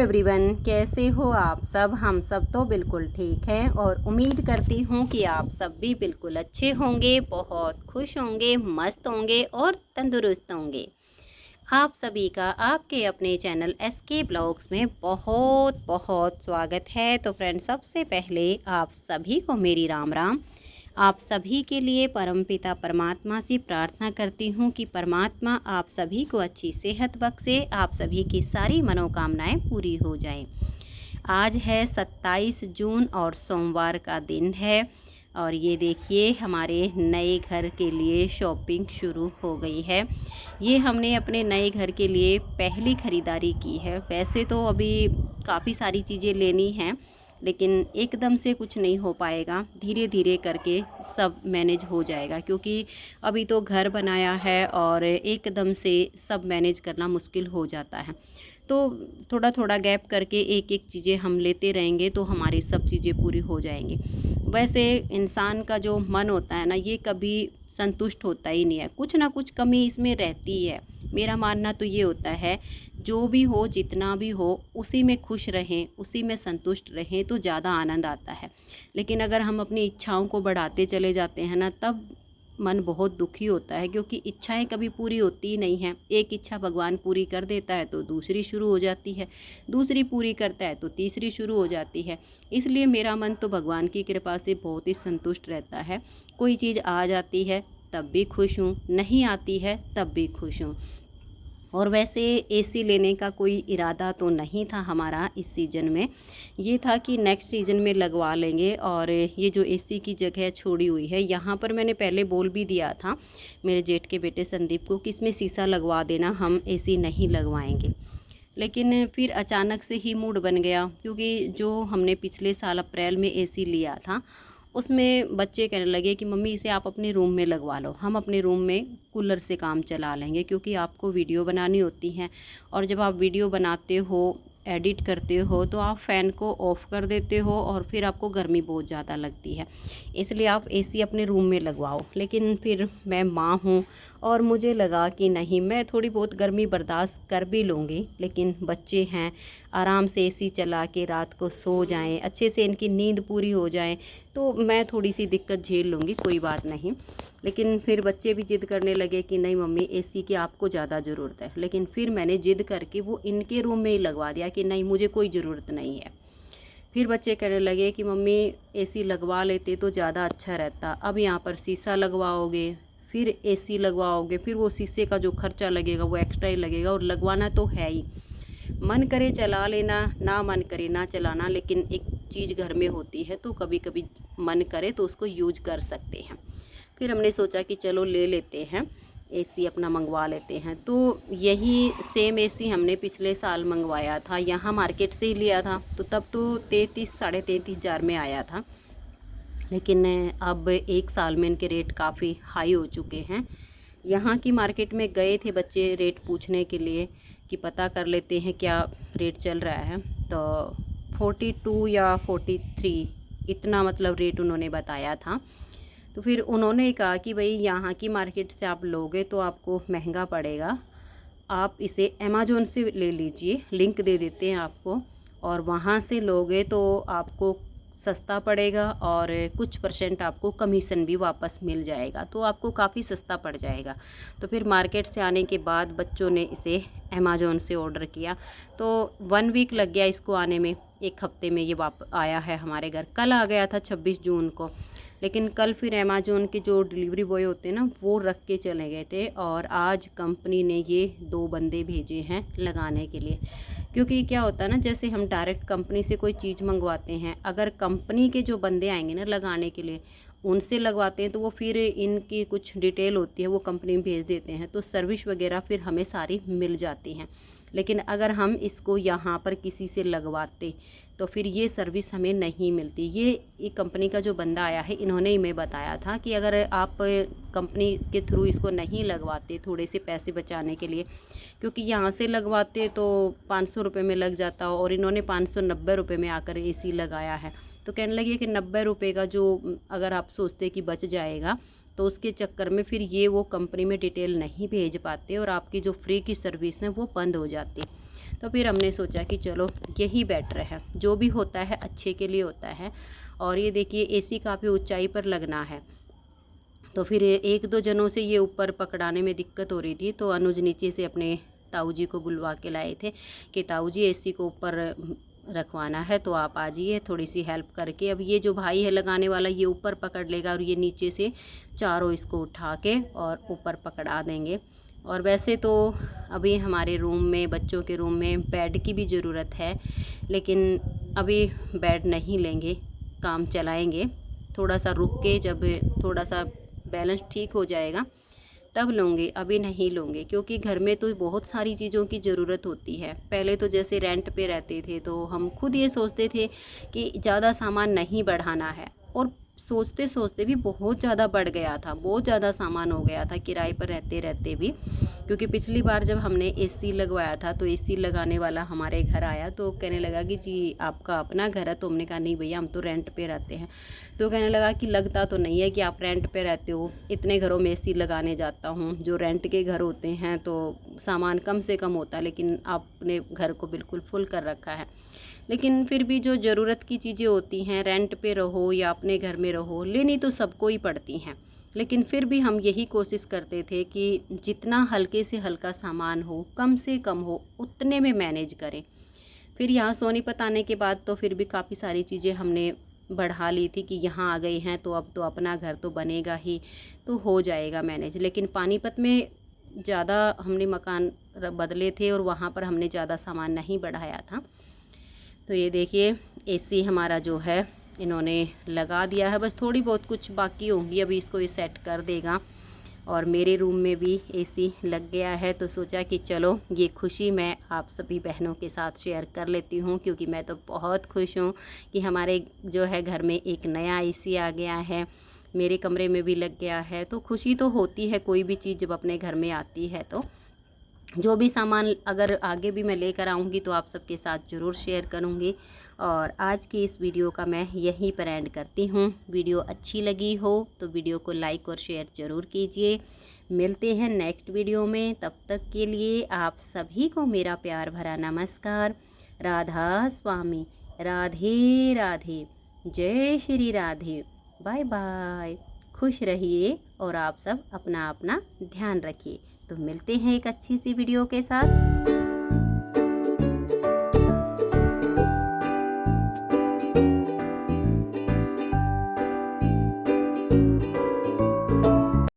Everyone, कैसे हो आप सब। हम सब तो बिल्कुल ठीक हैं और उम्मीद करती हूँ कि आप सब भी बिल्कुल अच्छे होंगे, बहुत खुश होंगे, मस्त होंगे और तंदुरुस्त होंगे। आप सभी का आपके अपने चैनल एसके ब्लॉग्स में बहुत बहुत स्वागत है। तो फ्रेंड्स, सबसे पहले आप सभी को मेरी राम राम। आप सभी के लिए परमपिता परमात्मा से प्रार्थना करती हूँ कि परमात्मा आप सभी को अच्छी सेहत बख्शे, आप सभी की सारी मनोकामनाएं पूरी हो जाएं। आज है 27 जून और सोमवार का दिन है और ये देखिए हमारे नए घर के लिए शॉपिंग शुरू हो गई है। ये हमने अपने नए घर के लिए पहली ख़रीदारी की है। वैसे तो अभी काफ़ी सारी चीज़ें लेनी हैं, लेकिन एकदम से कुछ नहीं हो पाएगा, धीरे धीरे करके सब मैनेज हो जाएगा, क्योंकि अभी तो घर बनाया है और एकदम से सब मैनेज करना मुश्किल हो जाता है। तो थोड़ा थोड़ा गैप करके एक एक चीज़ें हम लेते रहेंगे तो हमारी सब चीज़ें पूरी हो जाएंगी। वैसे इंसान का जो मन होता है ना, ये कभी संतुष्ट होता ही नहीं है, कुछ ना कुछ कमी इसमें रहती है। मेरा मानना तो ये होता है, जो भी हो जितना भी हो उसी में खुश रहें, उसी में संतुष्ट रहें तो ज़्यादा आनंद आता है। लेकिन अगर हम अपनी इच्छाओं को बढ़ाते चले जाते हैं ना, तब मन बहुत दुखी होता है, क्योंकि इच्छाएं कभी पूरी होती ही नहीं हैं। एक इच्छा भगवान पूरी कर देता है तो दूसरी शुरू हो जाती है, दूसरी पूरी करता है तो तीसरी शुरू हो जाती है। इसलिए मेरा मन तो भगवान की कृपा से बहुत ही संतुष्ट रहता है। कोई चीज़ आ जाती है तब भी खुश हूँ, नहीं आती है तब भी खुश हूँ। और वैसे एसी लेने का कोई इरादा तो नहीं था हमारा इस सीज़न में, ये था कि नेक्स्ट सीज़न में लगवा लेंगे। और ये जो एसी की जगह छोड़ी हुई है, यहाँ पर मैंने पहले बोल भी दिया था मेरे जेठ के बेटे संदीप को कि इसमें शीशा लगवा देना, हम एसी नहीं लगवाएंगे। लेकिन फिर अचानक से ही मूड बन गया, क्योंकि जो हमने पिछले साल अप्रैल में एसी लिया था उसमें बच्चे कहने लगे कि मम्मी इसे आप अपने रूम में लगवा लो, हम अपने रूम में कूलर से काम चला लेंगे, क्योंकि आपको वीडियो बनानी होती है और जब आप वीडियो बनाते हो, एडिट करते हो, तो आप फ़ैन को ऑफ़ कर देते हो और फिर आपको गर्मी बहुत ज़्यादा लगती है, इसलिए आप एसी अपने रूम में लगवाओ। लेकिन फिर मैं माँ हूँ और मुझे लगा कि नहीं, मैं थोड़ी बहुत गर्मी बर्दाश्त कर भी लूँगी, लेकिन बच्चे हैं, आराम से एसी चला के रात को सो जाएं, अच्छे से इनकी नींद पूरी हो जाए, तो मैं थोड़ी सी दिक्कत झेल लूँगी, कोई बात नहीं। लेकिन फिर बच्चे भी ज़िद करने लगे कि नहीं मम्मी, एसी की आपको ज़्यादा ज़रूरत है। लेकिन फिर मैंने ज़िद करके वो इनके रूम में ही लगवा दिया कि नहीं, मुझे कोई ज़रूरत नहीं है। फिर बच्चे कहने लगे कि मम्मी एसी लगवा लेते तो ज़्यादा अच्छा रहता, अब यहाँ पर शीशा लगवाओगे, फिर एसी लगवाओगे, फिर वो शीशे का जो खर्चा लगेगा वो एक्स्ट्रा ही लगेगा, और लगवाना तो है ही। मन करे चला लेना, ना मन करे ना चलाना, लेकिन एक चीज़ घर में होती है तो कभी कभी मन करे तो उसको यूज कर सकते हैं। फिर हमने सोचा कि चलो ले लेते हैं एसी, अपना मंगवा लेते हैं। तो यही सेम एसी हमने पिछले साल मंगवाया था, यहाँ मार्केट से ही लिया था, तो तब तो 33-33.5 हज़ार में आया था। लेकिन अब एक साल में इनके रेट काफ़ी हाई हो चुके हैं। यहाँ की मार्केट में गए थे बच्चे रेट पूछने के लिए कि पता कर लेते हैं क्या रेट चल रहा है, तो 42 या 43 इतना मतलब रेट उन्होंने बताया था। तो फिर उन्होंने कहा कि भाई यहाँ की मार्केट से आप लोगे तो आपको महंगा पड़ेगा, आप इसे अमेज़ॉन से ले लीजिए, लिंक दे देते हैं आपको, और वहाँ से लोगे तो आपको सस्ता पड़ेगा और कुछ परसेंट आपको कमीशन भी वापस मिल जाएगा, तो आपको काफ़ी सस्ता पड़ जाएगा। तो फिर मार्केट से आने के बाद बच्चों ने इसे अमेज़ॉन से ऑर्डर किया, तो 1 वीक लग गया इसको आने में, 1 हफ्ते में ये आया है हमारे घर। कल आ गया था 26 जून को, लेकिन कल फिर अमेज़ॉन के जो डिलीवरी बॉय होते हैं ना, वो रख के चले गए थे, और आज कंपनी ने ये 2 बंदे भेजे हैं लगाने के लिए। क्योंकि क्या होता है ना, जैसे हम डायरेक्ट कंपनी से कोई चीज़ मंगवाते हैं, अगर कंपनी के जो बंदे आएंगे ना लगाने के लिए, उनसे लगवाते हैं तो वो फिर इनकी कुछ डिटेल होती है वो कंपनी में भेज देते हैं, तो सर्विस वगैरह फिर हमें सारी मिल जाती हैं। लेकिन अगर हम इसको यहाँ पर किसी से लगवाते तो फिर ये सर्विस हमें नहीं मिलती। ये कंपनी का जो बंदा आया है, इन्होंने ही मैं बताया था कि अगर आप कंपनी के थ्रू इसको नहीं लगवाते, थोड़े से पैसे बचाने के लिए, क्योंकि यहाँ से लगवाते तो 500 रुपये में लग जाता, और इन्होंने 590 रुपये में आकर एसी लगाया है। तो कहने लगे कि 90 रुपये का जो अगर आप सोचते कि बच जाएगा, तो उसके चक्कर में फिर ये वो कंपनी में डिटेल नहीं भेज पाते और आपकी जो फ्री की सर्विस है वो बंद हो जाती। तो फिर हमने सोचा कि चलो यही बेटर है, जो भी होता है अच्छे के लिए होता है। और ये देखिए एसी काफ़ी ऊंचाई पर लगना है, तो फिर एक दो जनों से ये ऊपर पकड़ाने में दिक्कत हो रही थी, तो अनुज नीचे से अपने ताऊ जी को बुलवा के लाए थे कि ताऊ जी एसी को ऊपर रखवाना है तो आप आ जाइए थोड़ी सी हेल्प करके। अब ये जो भाई है लगाने वाला ये ऊपर पकड़ लेगा और ये नीचे से चारों इसको उठा के और ऊपर पकड़ा देंगे। और वैसे तो अभी हमारे रूम में, बच्चों के रूम में बेड की भी ज़रूरत है, लेकिन अभी बेड नहीं लेंगे, काम चलाएंगे। थोड़ा सा रुक के जब थोड़ा सा बैलेंस ठीक हो जाएगा तब लूँगी, अभी नहीं लूँगी, क्योंकि घर में तो बहुत सारी चीज़ों की ज़रूरत होती है। पहले तो जैसे रेंट पे रहते थे तो हम खुद ये सोचते थे कि ज़्यादा सामान नहीं बढ़ाना है, और सोचते सोचते भी बहुत ज़्यादा बढ़ गया था, बहुत ज़्यादा सामान हो गया था किराए पर रहते रहते भी। क्योंकि पिछली बार जब हमने एसी लगवाया था तो एसी लगाने वाला हमारे घर आया तो कहने लगा कि जी आपका अपना घर है, तो हमने कहा नहीं भैया हम तो रेंट पे रहते हैं। तो कहने लगा कि लगता तो नहीं है कि आप रेंट पे रहते हो, इतने घरों में एसी लगाने जाता हूँ। जो रेंट के घर होते हैं तो सामान कम से कम होता है, लेकिन आपने घर को बिल्कुल फुल कर रखा है। लेकिन फिर भी जो ज़रूरत की चीज़ें होती हैं, रेंट पे रहो या अपने घर में रहो, लेनी तो सबको ही पड़ती हैं। लेकिन फिर भी हम यही कोशिश करते थे कि जितना हल्के से हल्का सामान हो, कम से कम हो, उतने में मैनेज करें। फिर यहाँ सोनीपत आने के बाद तो फिर भी काफ़ी सारी चीज़ें हमने बढ़ा ली थी कि यहाँ आ गए हैं तो अब तो अपना घर तो बनेगा ही, तो हो जाएगा मैनेज। लेकिन पानीपत में ज़्यादा हमने मकान बदले थे और वहाँ पर हमने ज़्यादा सामान नहीं बढ़ाया था। तो ये देखिए एसी हमारा जो है इन्होंने लगा दिया है, बस थोड़ी बहुत कुछ बाकी होंगी, अभी इसको ये सेट कर देगा। और मेरे रूम में भी एसी लग गया है, तो सोचा कि चलो ये खुशी मैं आप सभी बहनों के साथ शेयर कर लेती हूँ, क्योंकि मैं तो बहुत खुश हूँ कि हमारे जो है घर में एक नया एसी आ गया है, मेरे कमरे में भी लग गया है। तो खुशी तो होती है कोई भी चीज़ जब अपने घर में आती है। तो जो भी सामान अगर आगे भी मैं लेकर आऊँगी तो आप सबके साथ ज़रूर शेयर करूँगी। और आज की इस वीडियो का मैं यहीं पर एंड करती हूँ। वीडियो अच्छी लगी हो तो वीडियो को लाइक और शेयर ज़रूर कीजिए। मिलते हैं नेक्स्ट वीडियो में, तब तक के लिए आप सभी को मेरा प्यार भरा नमस्कार। राधा स्वामी, राधे राधे, जय श्री राधे, बाय बाय। खुश रहिए और आप सब अपना अपना ध्यान रखिए। तो मिलते हैं एक अच्छी सी वीडियो के साथ।